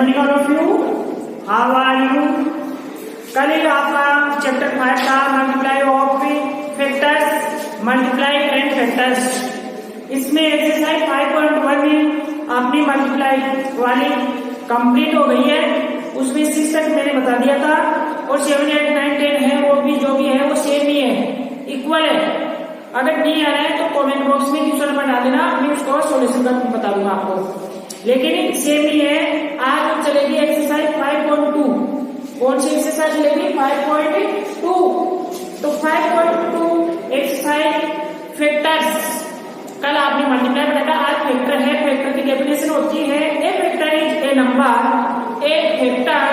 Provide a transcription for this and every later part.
Morning all of you, how are you. कल आपका chapter 5 था multiply of factors, multiply and factors. इसमें exercise 5.1 आपने मल्टीप्लाई वाली कंप्लीट हो गई है। उसमें 6 तक मैंने बता दिया था और 7, 8, 9, 10 है वो भी जो भी है वो सेम ही है, इक्वल है। अगर नहीं आ रहा है तो कमेंट बॉक्स में क्वेश्चन नंबर डाल देना, मैं उसका सॉल्यूशन का बता दूंगा आपको, लेकिन सेम ही है। आज चलेगी एक्सरसाइज 5.2। कौन सी एक्सरसाइज चलेगी? 5.2। तो 5.2 एक्सरसाइज फैक्टर्स। कल आपने मल्टीप्लाई बताया था, आज फैक्टर है। फैक्टर की डेफिनेशन होती है a factor is a number, a factor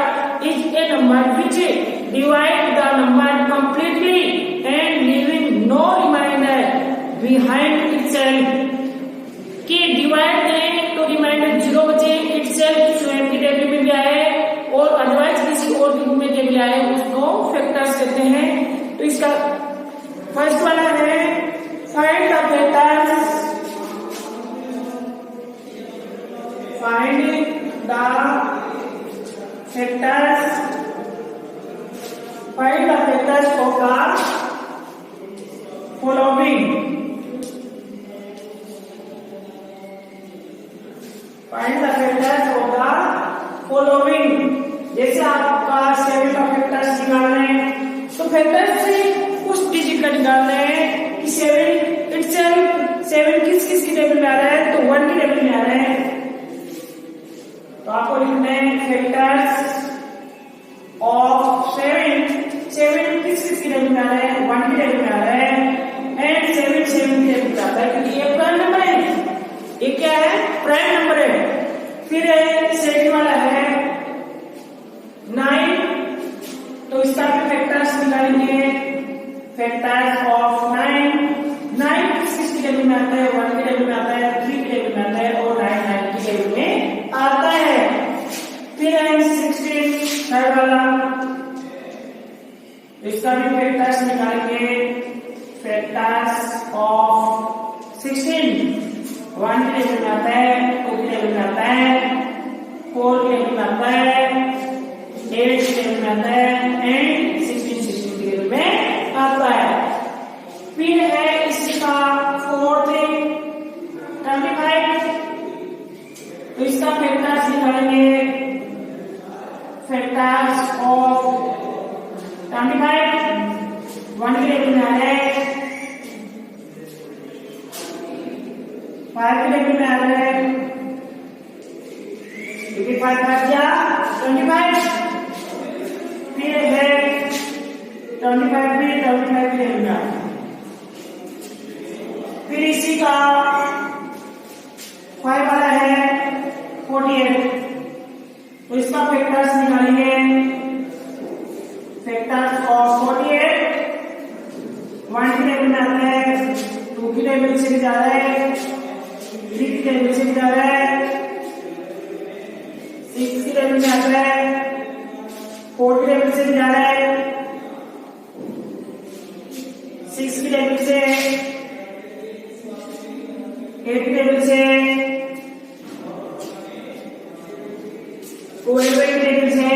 is a number which divide the number completely and leaving no reminder behind itself. कि डिवाइड करें तो रिमाइंडर 0 बचे, इटसेल्फ स्वयं की टेबल में भी आए और अदरवाइज किसी और ग्रुप में टेबल आए, उसको फैक्टर्स कहते हैं। तो इसका फर्स्ट वाला है find the factors, find the factors, find the factors of the following. Find the factors of the following. जैसे आपका 7 का फैक्टर्स निकालना है तो फैक्टर्स से उस डिजिट का निकालना है कि 7 इटसेल्फ 7 किस किस की टेबल में आ रहा है, तो 1 की टेबल में आ रहा है। तो आपको लिखना है फैक्टर्स ऑफ 7 किस किस की टेबल में आ रहा है, 1 की टेबल में आ रहा है एंड 7 की टेबल में आता है क्योंकि ये प्राइम नंबर है। ये क्या है? प्राइम नंबर है। फिर सेकंड वाला है 9। तो इसका भी फैक्टर्स निकालेंगे, फैक्टर्स ऑफ 9 किस की टेबल में आता है, 1 की टेबल में आता है, 3 की टेबल में आता है और 9 की टेबल में आता है। फिर है 16 थर्ड वाला, इसका भी फैक्टर्स निकालेंगे, फैक्टर्स ऑफ 16 1 की टेबल में आता है, 2 की टेबल में आता है, 4 की टेबल में आता है, 8 की टेबल में आता है एंड 16 की टेबल में आता है। फिर है इसका 4th 25। तो इसका फैक्टर्स निकालेंगे, फैक्टर्स ऑफ 25 1 की टेबल में आ रहा है, 5 की टेबल में आ रहा है, 5 क्या 25। फिर है 25 भी 25 की टेबल में आ रहा है। फिर इसी का 5 वाला है 48। तो इसका फैक्टर्स निकालेंगे, फैक्टर्स ऑफ 48 1 की टेबल में आता है, 2 की टेबल से भी जा रहा है, 3 की टेबल से भी जा रहा है, 6 की टेबल में आता है, 4 की टेबल से भी जा रहा है, 6 की टेबल से, 8 की टेबल से, 12 की टेबल से,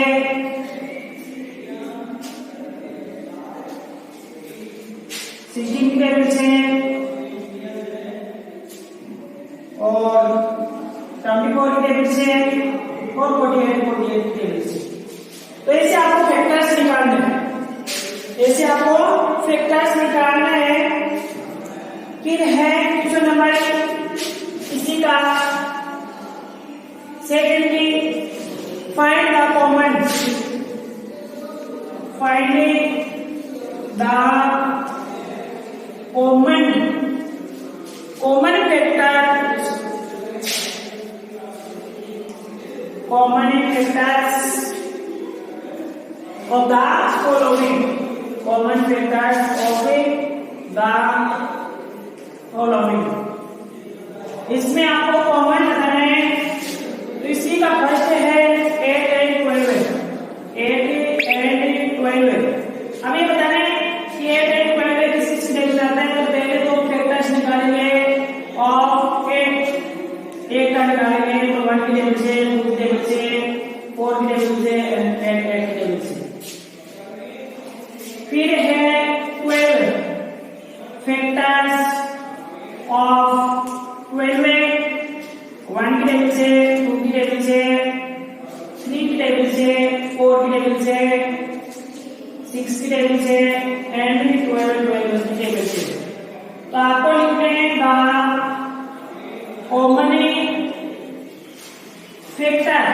16 की टेबल से और 24 की टेबल से और 48 की टेबल से। तो ऐसे आपको फैक्टर्स निकालना है, ऐसे आपको फैक्टर्स निकालना है। फिर है क्वेश्चन नंबर इसी का secondly, find the common, finding the common factors, common factors of the following, common factors of the following। इसमें आपको कॉमन बताना है। तो इसी का फर्स्ट है 8 and 12। 8 and 12 हमें बताना है कि 8 and 12 किस टेबल में आता है। तो पहले तो फैक्टर्स निकालेंगे ऑफ 8 का निकालेंगे तो 1 की टेबल से, 2 की टेबल से, की टेबल से, 6 की टेबल से एंड 12 की टेबल से। तो आपको लिखने का कॉमन फैक्टर,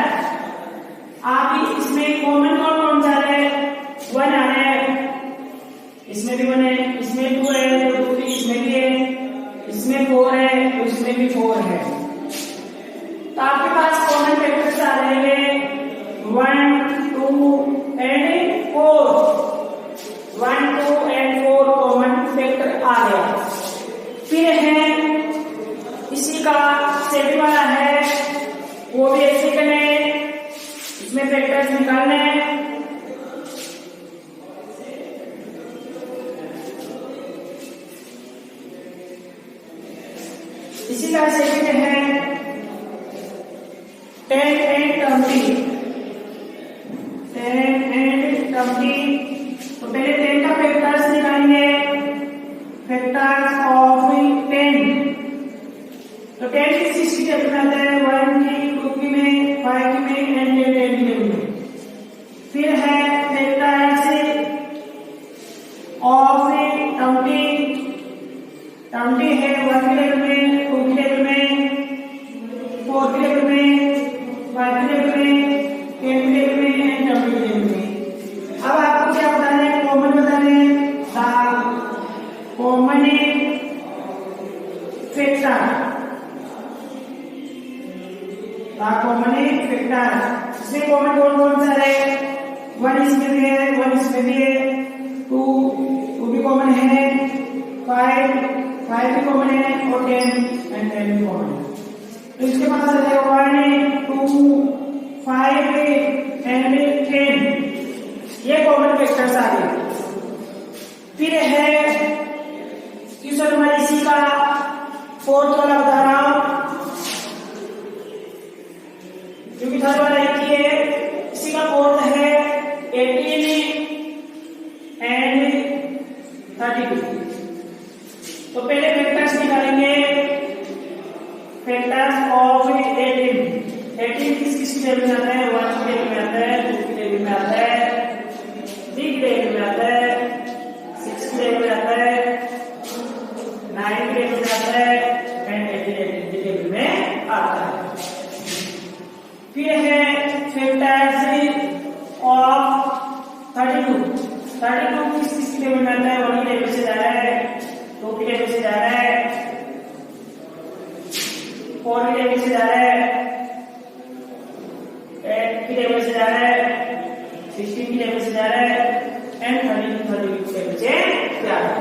आप इसमें कॉमन कौन सा है, 1 आ रहा है, इसमें भी 1 है, इसमें 2 है, तो 2 इसमें भी है, इसमें 4 है, तो इसमें भी 4 है। तो आपके पास कॉमन फैक्टर्स आ रहे हैं 1, 2 एंड 4। 1, 2 एंड 4 कॉमन फैक्टर आ गया। फिर है इसी का सेकंड वाला है, वो भी ऐसे करना है, इसमें फैक्टर्स निकालने हैं। इसी का सेकंड है 10 एंड 20। 10 एंड 20। तो पहले 10 का फैक्टर्स निकालेंगे, फैक्टर्स ऑफ 10। तो 10 किस चीज के आता है, 1 की, 2 की में, 5 की में एंड 10 की में। फिर है फैक्टर्स ऑफ 20। 20 है 1 की लेवल में, 2 की लेवल में, 4 की लेवल में, 5 की लेवल में, 10 की लेवल में एंड 20 की लेवल में। अब आपको क्या बताना है, कॉमन बताना है, कॉमन फैक्टर, कॉमन फैक्टर। इसमें कॉमन कौन सा है, 1 इसमें भी है, 1 इसमें भी है, 2 भी कॉमन है, 5 भी कॉमन है, और 10 एंड 10 भी कॉमन है। तो इसके पास आ जाएगा 1, 2, 5 एंड 10, ये कॉमन फैक्टर्स आ गए। फिर है क्वेश्चन नंबर इसी का 4th वाला बता रहा हूं, क्योंकि 3rd वाला एक ही है, इसी का 4th है 18 एंड 32। तो पहले फैक्टर्स निकालेंगे, फैक्टर्स ऑफ 18। 18 किस टेबल में आता है, 1 की टेबल में आता है, 2 की टेबल में आता है, 3 की टेबल में आता है, 6 की टेबल में आता है, 9 की टेबल में आता है एंड 18 की टेबल में आता है। फिर है फैक्टर्स ऑफ 32। 32 किस टेबल में आता है, 1 की टेबल से जा रहा है, 2 की टेबल से जा रहा है, 4 की टेबल से जा रहा है, 8 की टेबल से जा रहा है, 16 की टेबल से जा रहा है एंड 30 की टेबल से जा रहा है।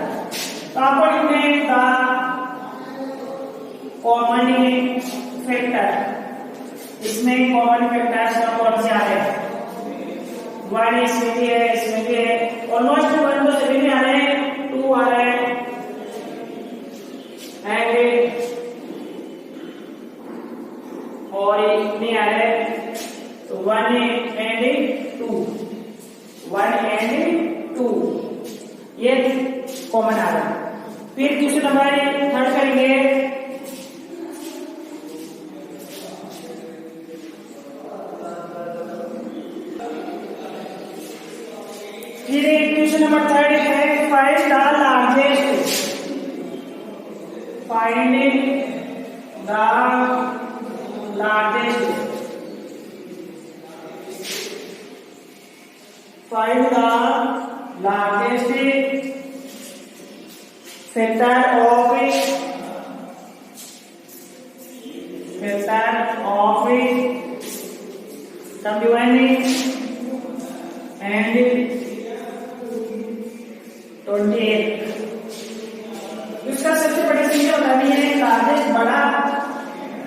तो आपको लिखने का कॉमन फैक्टर, इसमें कॉमन फैक्टर्स कौन से आ रहे हैं, 1 इसमें भी है, इसमें भी है, ऑलमोस्ट 1 तो सभी में आ रहे हैं, 2 आ रहे हैं एंड और नहीं आ रहे, तो 1 एंड 2, 1 एंड 2 ये कॉमन आ रहा है। फिर क्वेश्चन नंबर 3rd करेंगे, फिर क्वेश्चन नंबर 3rd है find the largest, finding the largest, find the largest factor of 21 and 28। इसका सबसे बड़ी चीज बतानी है लार्जेस्ट बड़ा,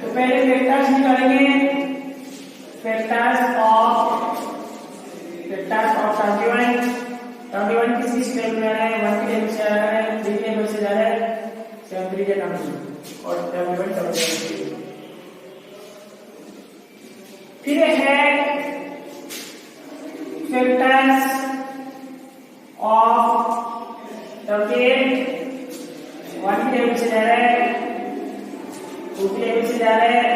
तो पहले फैक्टर्स निकालेंगे, फैक्टर्स ऑफ 21 किस टेबल में आ रहा है, 1 की टेबल से आ रहा है, 3 की टेबल से जा रहा है, 7 3 और 21। फिर है फैक्टर्स ऑफ 38, 1 की टेबल से जा रहा है, 2 की टेबल से जा रहा है,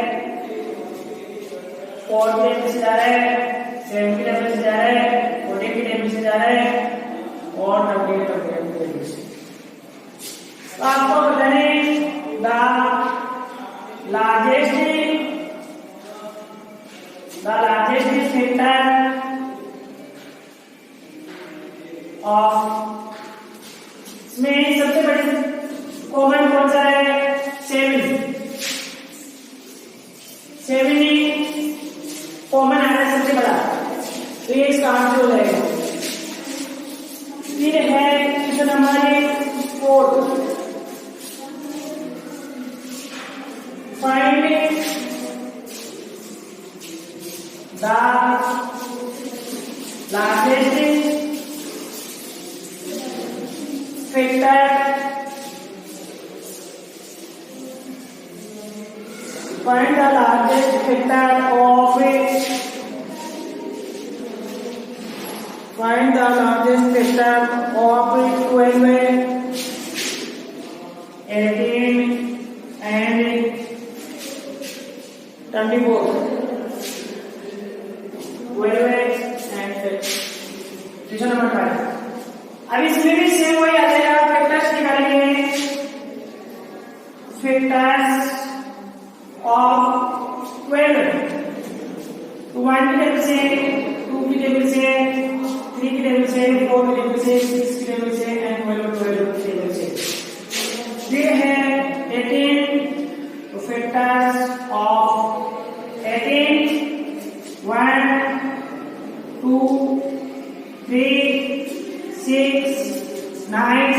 4 की टेबल से जा रहा है, 7 की टेबल से जा रहा है, 14 की टेबल से जा रहा है और 38 की टेबल से। तो आपको बताने द लार्जेस्ट फैक्टर ऑफ, इसमें सबसे बड़ी कॉमन कौन सा है? 7 ही कॉमन आ रहा है सबसे बड़ा, तो ये इसका आंसर हो जाएगा। फिर है question number 4, find the largest factor, find the largest factor of 12, 18 and 24, 12 and question number 5। अब इसमें भी सेम वही आ जाएगा, फैक्टर्स निकालेंगे, फैक्टर्स ऑफ 12, 1 की टेबल से, 2 की टेबल से, 3 की टेबल से, 4 की टेबल से, 6 की टेबल से एंड 12 की टेबल से। फिर है 18, तो फैक्टर्स ऑफ 18, 1, 2, 3, 6, 9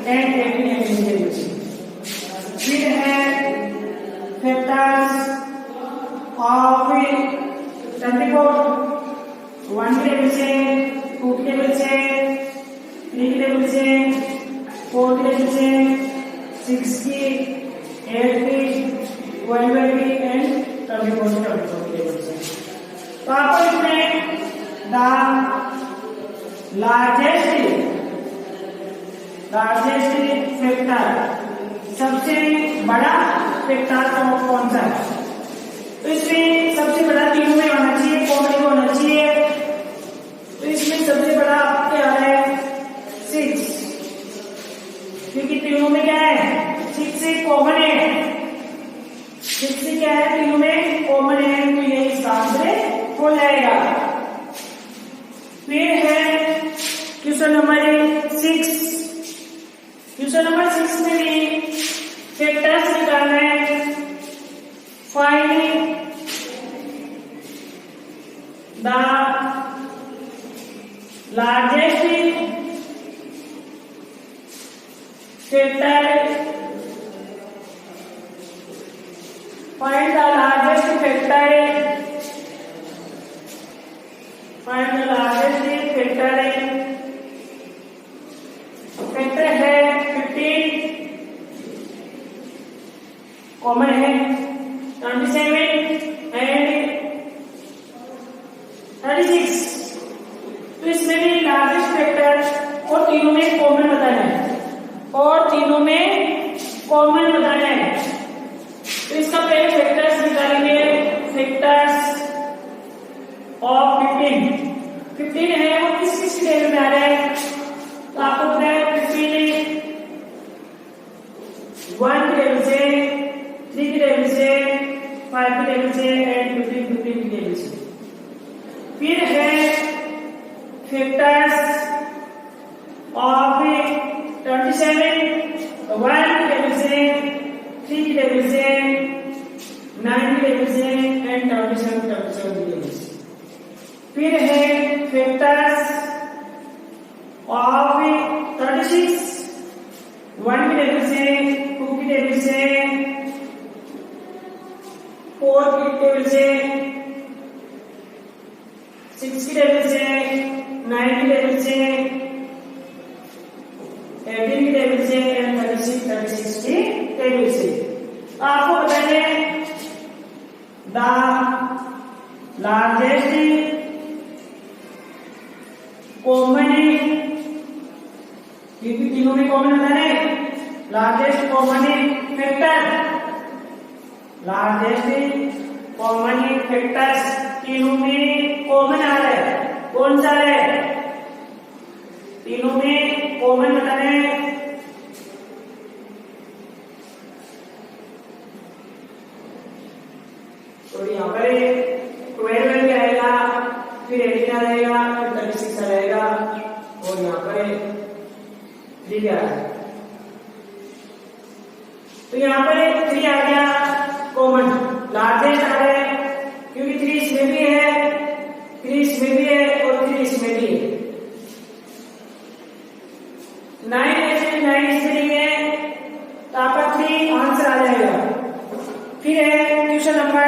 एंड 18 से। फिर है फैक्टर्स ऑफ 24, 1 की टेबल से, 2 की टेबल से, 3 की टेबल से, 4 की टेबल से, 6 की, 8 की, 12 की एंड 24 की टेबल से। तो आपको इसमें द लार्जेस्ट फैक्टर, सबसे बड़ा फैक्टर कौन सा है? तो इसमें सबसे बड़ा तीनों में होना चाहिए, कॉमन में होना चाहिए। तो इसमें सबसे बड़ा क्या है? 6, क्योंकि तीनों में क्या है? 6 से कॉमन है, 6 से क्या है? तीनों में कॉमन है, तो ये इसका आंसर हो जाएगा। फिर है क्वेश्चन नंबर 6, क्वेश्चन नंबर 6 में भी फैक्टर्स निकालना है। Find the largest factor, find the largest factor, find the largest factor. Factor है 15, कॉमन है 27 एंड 36। तो इसमें भी लार्जेस्ट फैक्टर और तीनों में कॉमन बताना है, और तीनों में कॉमन बताना है। तो इसका पहले फैक्टर्स निकालेंगे, फैक्टर्स ऑफ 15 है, वो किस किस की टेबल में आ रहा है? तो आपको पता है 15 1 की टेबल से, 3 की टेबल से, 5 की टेबल से एंड 15 की टेबल से। फिर है फैक्टर्स ऑफ 27, 1 की टेबल से, 3 की टेबल से, 9 की टेबल से एंड 27 की टेबल से। फिर है फैक्टर्स ऑफ 36, 1 की टेबल से, 2 की टेबल से, 4 की टेबल से, 6 की टेबल से, 9 की टेबल से, 18 की टेबल से एंड 36 की टेबल से। आपको बताइए द लार्जेस्ट कॉमन, क्योंकि तीनों में कॉमन होता है, largest common factor, largest common factors तीनों में कॉमन आ रहा है। कौन सा है? तीनों में कॉमन बताना है। तो यहाँ पर 12 क्या आएगा, फिर 18 रहेगा, फिर 36 रहेगा, और यहाँ पर 3 क्या है। तो यहाँ पर 3 आ गया कॉमन, लार्जेस्ट आ रहा है क्योंकि 3 इसमें भी है, 3 इसमें भी है और 3 इसमें भी है। 9 ऐसे 9 इसमें नहीं है, तो आपका 3 आंसर आ जाएगा। फिर है क्वेश्चन नंबर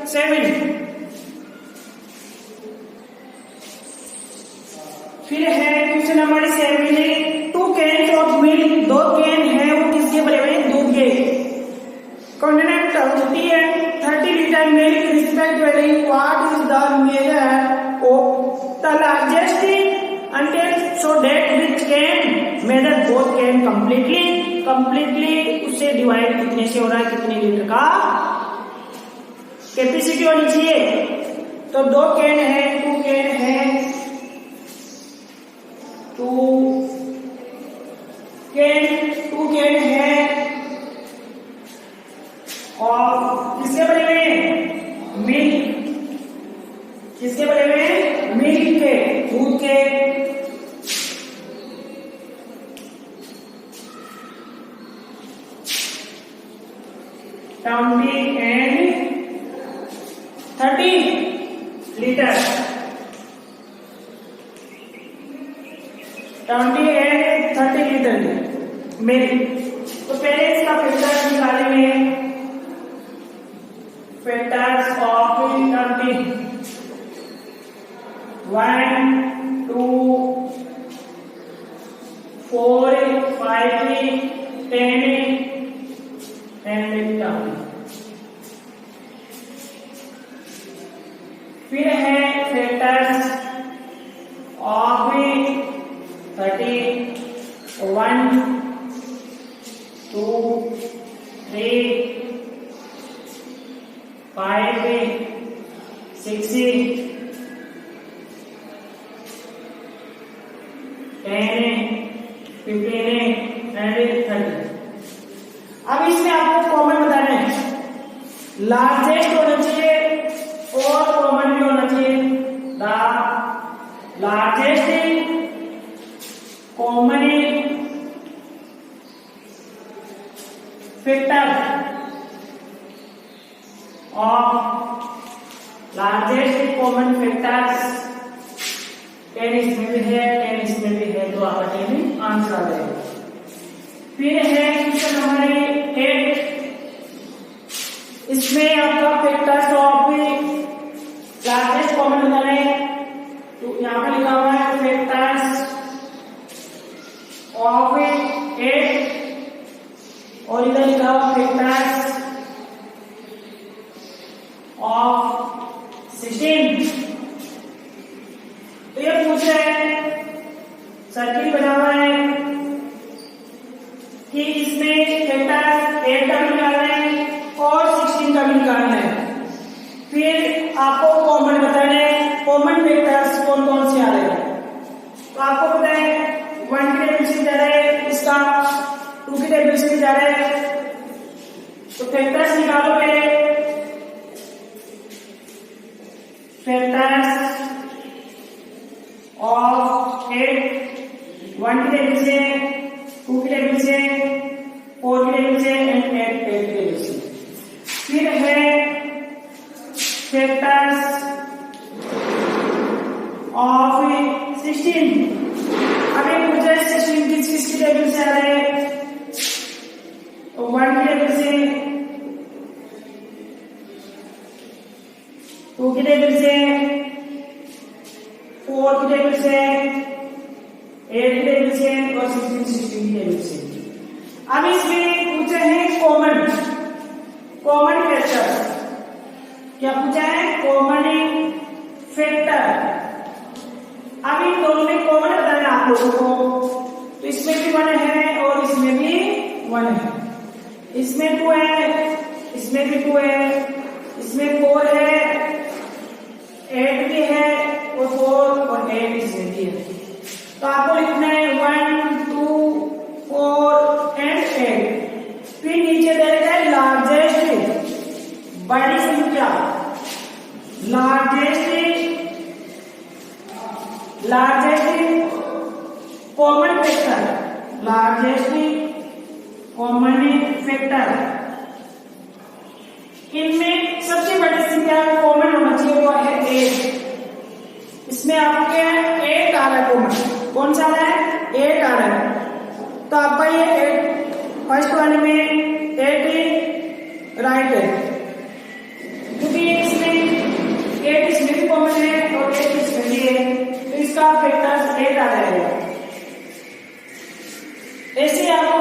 7। फिर है question number 7, 2 can of milk, 2 can है वो किसके बने हुए? दूध के। कंटेंट होती है 30 litre milk respectively, what is the measure of the largest until so that which can measure both can completely उससे डिवाइड कितने से हो रहा है, कितने लीटर का कैपेसिटी होनी चाहिए। तो 2 कैन है, 2 कैन है, 2 कैन है और किसके बने हुए हैं? मिल्क। किसके बने हुए हैं? मिल्क के, दूध के। Twenty and 30 litre, 20 and 30 litre milk. तो पहले इसका फिल्टर्स निकालेंगे। Filters of 20, 1, 2, 4, 5, 10 and 10। फिर है फैक्टर्स ऑफ 30, 1, 2, 3, 5, 6, 10, 15 एंड 30। अब इसमें आपको कॉमन बताना है, लार्जेस्ट होना चाहिए और कॉमन भी होना चाहिए। The largest common factor of largest common factors 10 इसमें भी है, 10 इसमें भी है, तो आपका 10 आंसर आ जाएगा। फिर है क्वेश्चन नंबर 8, इसमें आपका फैक्टर्स ऑफ लार्जेस्ट कॉमन बताना है। तो यहाँ पर लिखा हुआ है फैक्टर्स ऑफ 8 और इधर लिखा हुआ फैक्टर्स ऑफ 16। तो ये पूछ रहे हैं, सर्किल बना हुआ है कि इसमें फैक्टर्स 8 का भी निकालना है और 16 का भी निकालना है। फिर आपको कॉमन बताना है, कॉमन फैक्टर्स कौन कौन से आ रहे हैं। तो आपको पता है 1 की टेबल से जा रहा है, इसका 2 की टेबल से जा रहा है। तो फैक्टर्स निकालो पहले। फैक्टर्स ऑफ 8, 1 की टेबल से, 2 की टेबल से, 4 की टेबल से एंड 8 की टेबल से। फिर है फैक्टर्स ऑफ 16। अभी मुझे 16 किसकी टेबल से आ रहे हैं? तो 1 की टेबल से, 2 की टेबल से, 4 की टेबल से, 8 की टेबल से और 16 की टेबल से। अब इसमें पूछे हैं कॉमन फैक्टर। क्या पूछा है? Common factor. अब इन दोनों में कॉमन बताना आप लोगों को। तो इसमें भी 1 है और इसमें भी 1 है, इसमें 2 है, इसमें भी 2 है, इसमें 4 है, 8 भी है और 4 8 इसमें भी है। तो आपको लिखना है 1 2 4 एंड 8। फिर नीचे दे रखा है लार्जेस्ट, बड़ी संख्या, largest common factor, largest common factor. इनमें सबसे बड़ी संख्या कॉमन होना चाहिए, वो है 8। इसमें आपके 8 आ रहा है कॉमन। कौन सा आ रहा है? 8 आ रहा है। तो आपका ये 8 फर्स्ट वाले में 8 ही राइट है, क्योंकि इसमें 8 इसमें भी कॉमन है और 8 इसमें भी है, तो इसका फैक्टर 8 आ जाएगा। ऐसे आपको